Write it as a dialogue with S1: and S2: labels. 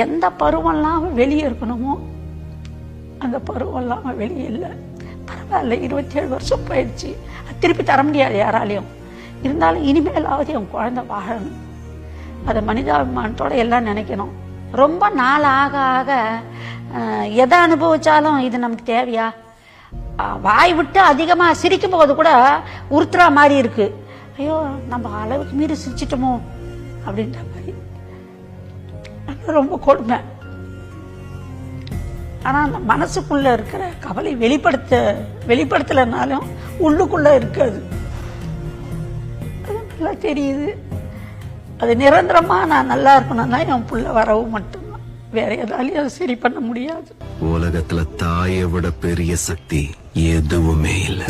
S1: எந்த பருவம்லாம் வெளியே இருக்கணுமோ அந்த பருவம்லாம் வெளியே இல்லை. பரவாயில்ல, 27 வருஷம் போயிடுச்சு, திருப்பி தர முடியாது யாராலையும். இருந்தாலும் இனிமேலாவது என் குழந்தை வாழணும், அதை மனிதாபிமானத்தோட எல்லாம் நினைக்கணும். ரொம்ப நாள் ஆக ஆக எதை அனுபவிச்சாலும் இது நமக்கு தேவையா, வாய் விட்டு அதிகமாக சிரிக்கும் போது கூட உறுத்துறா மாதிரி இருக்கு. ஐயோ நம்ம அளவுக்கு மீறி சிரிச்சிட்டோமோ அப்படின்ற மாதிரி ரொம்ப கொடுமை. ஆனால் அந்த மனசுக்குள்ள இருக்கிற கவலை வெளிப்படுத்தலைனாலும் உள்ளுக்குள்ள இருக்காது. அது நல்லா தெரியுது. அது நிரந்தரமா நான் நல்லா இருக்கணும்னா என் புள்ள வரவும் மட்டும்தான், வேற எதாலையும் அதை சரி பண்ண முடியாது.
S2: உலகத்துல தாயை விட பெரிய சக்தி எதுவுமே இல்லை.